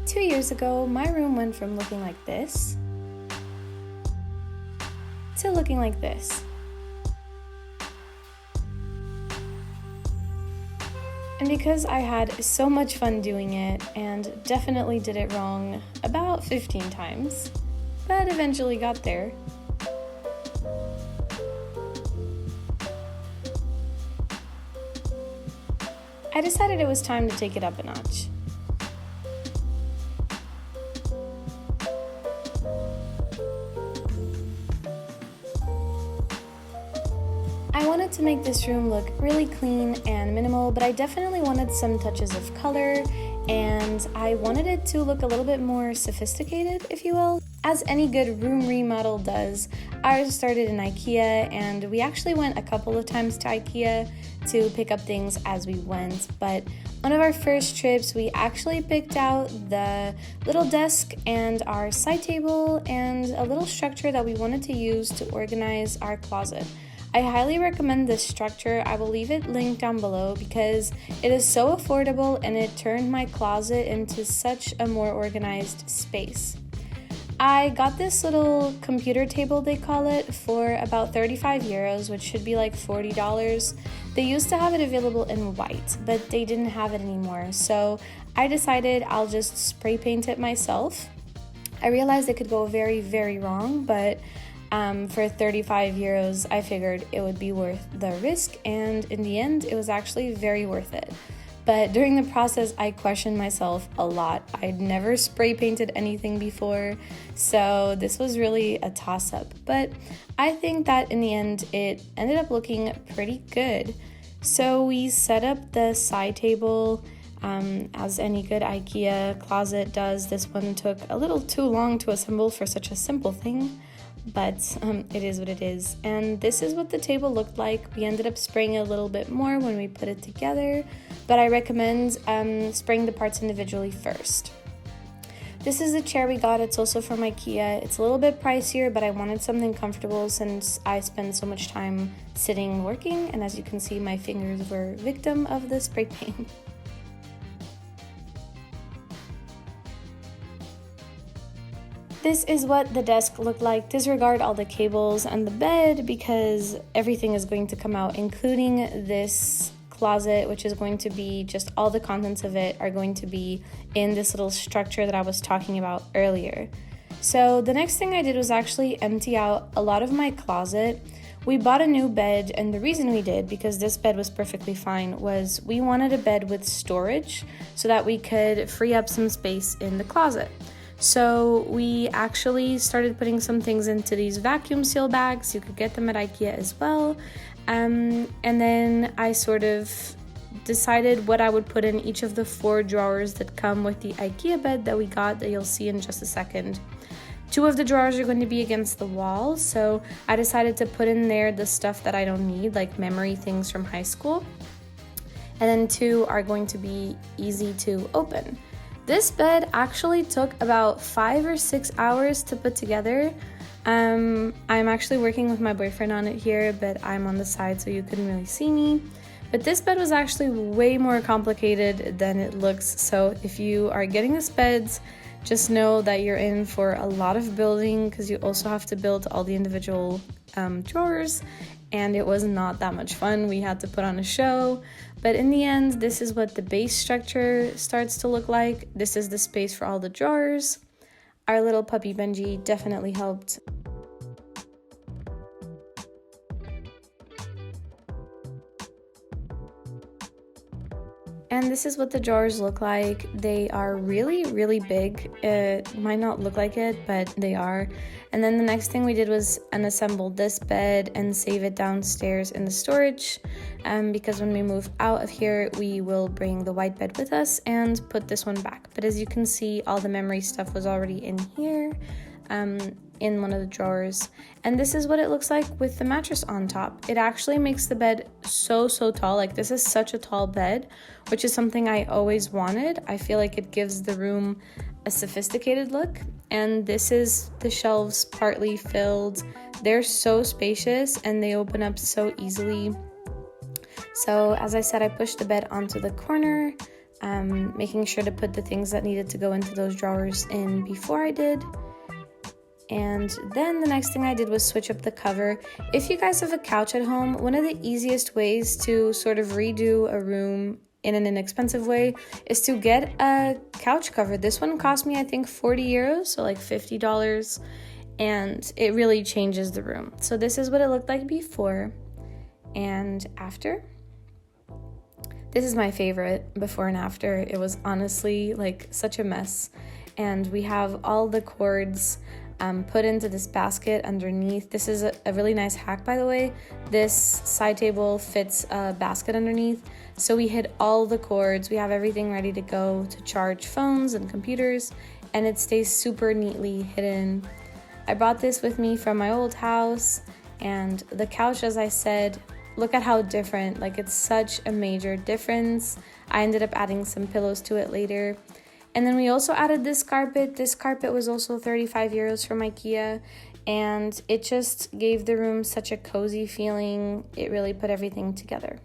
2 years ago, my room went from looking like this to looking like this. And because I had so much fun doing it and definitely did it wrong about 15 times, but eventually got there, I decided it was time to take it up a notch. I wanted to make this room look really clean and minimal, but I definitely wanted some touches of color, and I wanted it to look a little bit more sophisticated, if you will. As any good room remodel does, ours started in IKEA, and we actually went a couple of times to IKEA to pick up things as we went, but one of our first trips we actually picked out the little desk and our side table and a little structure that we wanted to use to organize our closet. I highly recommend this structure. I will leave it linked down below because it is so affordable and it turned my closet into such a more organized space. I got this little computer table, they call it, for about 35 euros, which should be like $40. They used to have it available in white, but they didn't have it anymore. So I decided I'll just spray paint it myself. I realized it could go very, very wrong, but for 35 euros, I figured it would be worth the risk, and in the end, it was actually very worth it. But during the process, I questioned myself a lot. I'd never spray painted anything before, so this was really a toss-up. But I think that in the end, it ended up looking pretty good. So we set up the side table as any good IKEA closet does. This one took a little too long to assemble for such a simple thing, but it is what it is. And this is what the table looked like. We ended up spraying a little bit more when we put it together, but I recommend spraying the parts individually first. This is the chair we got. It's also from IKEA. It's a little bit pricier, but I wanted something comfortable since I spend so much time sitting working, and as you can see, my fingers were victim of the spray paint. This is what the desk looked like. Disregard all the cables and the bed because everything is going to come out, including this closet, which is going to be just all the contents of it are going to be in this little structure that I was talking about earlier. So the next thing I did was actually empty out a lot of my closet. We bought a new bed, and the reason we did, because this bed was perfectly fine, was we wanted a bed with storage so that we could free up some space in the closet. So we actually started putting some things into these vacuum seal bags. You could get them at IKEA as well. And then I sort of decided what I would put in each of the 4 drawers that come with the IKEA bed that we got, that you'll see in just a second. 2 of the drawers are going to be against the wall, so I decided to put in there the stuff that I don't need, like memory things from high school. And then 2 are going to be easy to open. This bed actually took about 5 or 6 hours to put together. I'm actually working with my boyfriend on it here, but I'm on the side so you couldn't really see me. But this bed was actually way more complicated than it looks, so if you are getting this bed, just know that you're in for a lot of building because you also have to build all the individual drawers, and it was not that much fun. We had to put on a show, but in the end, this is what the base structure starts to look like. This is the space for all the drawers. Our little puppy Benji definitely helped. And this is what the drawers look like. They are really, really big. It might not look like it, but they are. And then the next thing we did was unassemble this bed and save it downstairs in the storage, because when we move out of here, we will bring the white bed with us and put this one back. But as you can see, all the memory stuff was already in here, in one of the drawers. And this is what it looks like with the mattress on top. It actually makes the bed so tall. Like, this is such a tall bed, which is something I always wanted. I feel like it gives the room a sophisticated look. And this is the shelves partly filled. They're so spacious and they open up so easily. So as I said, I pushed the bed onto the corner, making sure to put the things that needed to go into those drawers in before I did. And then the next thing I did was switch up the cover. If you guys have a couch at home, one of the easiest ways to sort of redo a room in an inexpensive way is to get a couch cover. This one cost me, I think, 40 euros, so like $50, and it really changes the room. So this is what it looked like before and after. This is my favorite before and after. It was honestly like such a mess. And we have all the cords put into this basket underneath. This is a really nice hack, by the way. This side table fits a basket underneath. So we hid all the cords. We have everything ready to go to charge phones and computers, and it stays super neatly hidden. I brought this with me from my old house, and the couch, as I said, look at how different, like it's such a major difference. I ended up adding some pillows to it later. And then we also added this carpet. This carpet was also 35 euros from IKEA, and it just gave the room such a cozy feeling. It really put everything together.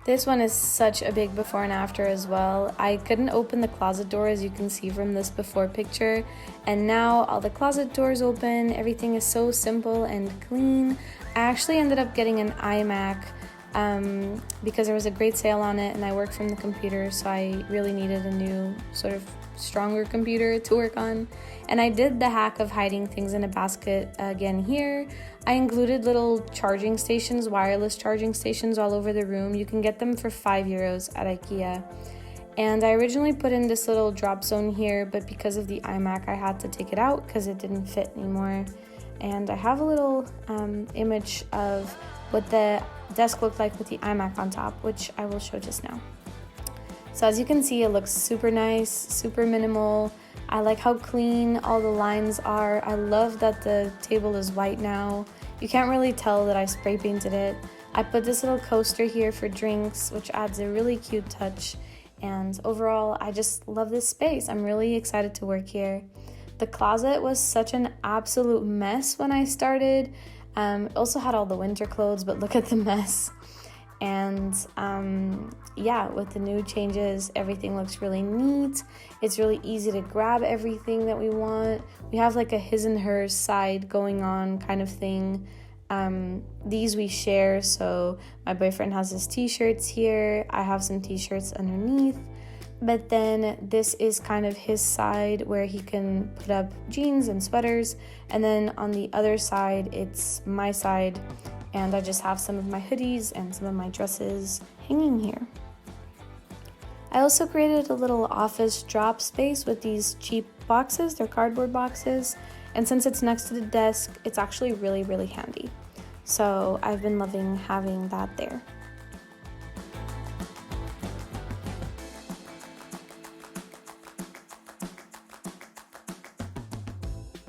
This one is such a big before and after as well. I couldn't open the closet door, as you can see from this before picture, and now all the closet doors open. Everything is so simple and clean. I actually ended up getting an iMac because there was a great sale on it, and I work from the computer, so I really needed a new sort of stronger computer to work on. And I did the hack of hiding things in a basket again here. I included little charging stations, wireless charging stations all over the room. You can get them for 5 euros at IKEA. And I originally put in this little drop zone here, but because of the iMac, I had to take it out because it didn't fit anymore. And I have a little image of what the desk looked like with the iMac on top, which I will show just now. So as you can see, it looks super nice, super minimal. I like how clean all the lines are. I love that the table is white now. You can't really tell that I spray painted it. I put this little coaster here for drinks, which adds a really cute touch. And overall, I just love this space. I'm really excited to work here. The closet was such an absolute mess when I started. It also had all the winter clothes, but look at the mess. And yeah, with the new changes, everything looks really neat. It's really easy to grab everything that we want. We have like a his and hers side going on kind of thing. These we share, so my boyfriend has his t-shirts here. I have some t-shirts underneath. But then this is kind of his side where he can put up jeans and sweaters. And then on the other side, it's my side. And I just have some of my hoodies and some of my dresses hanging here. I also created a little office drop space with these cheap boxes. They're cardboard boxes. And since it's next to the desk, it's actually really, really handy. So I've been loving having that there.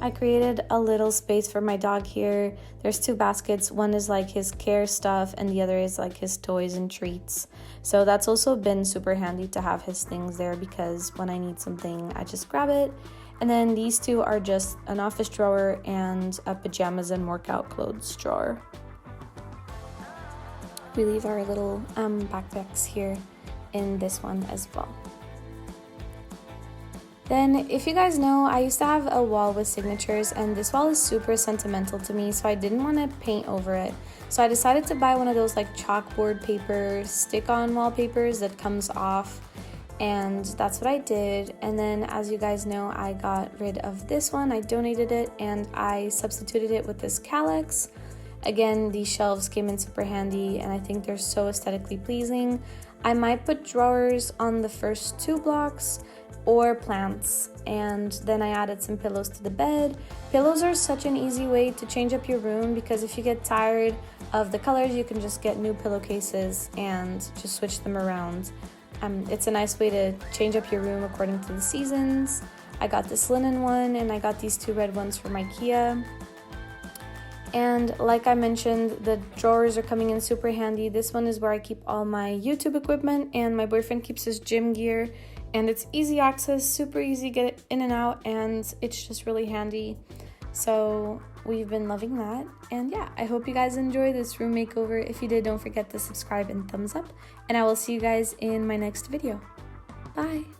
I created a little space for my dog here. There's two baskets. One is like his care stuff and the other is like his toys and treats. So that's also been super handy to have his things there because when I need something, I just grab it. And then these two are just an office drawer and a pajamas and workout clothes drawer. We leave our little backpacks here in this one as well. Then, if you guys know, I used to have a wall with signatures, and this wall is super sentimental to me, so I didn't want to paint over it. So I decided to buy one of those like chalkboard paper stick-on wallpapers that comes off, and that's what I did. And then, as you guys know, I got rid of this one, I donated it, and I substituted it with this Calyx. Again, these shelves came in super handy, and I think they're so aesthetically pleasing. I might put drawers on the first two blocks, or plants, and then I added some pillows to the bed. Pillows are such an easy way to change up your room because if you get tired of the colors, you can just get new pillowcases and just switch them around. It's a nice way to change up your room according to the seasons. I got this linen one and I got these two red ones from IKEA. And like I mentioned, the drawers are coming in super handy. This one is where I keep all my YouTube equipment and my boyfriend keeps his gym gear. and it's easy access, super easy to get in and out, and it's just really handy. So we've been loving that. And yeah, I hope you guys enjoy this room makeover. If you did, don't forget to subscribe and thumbs up, and I will see you guys in my next video. Bye.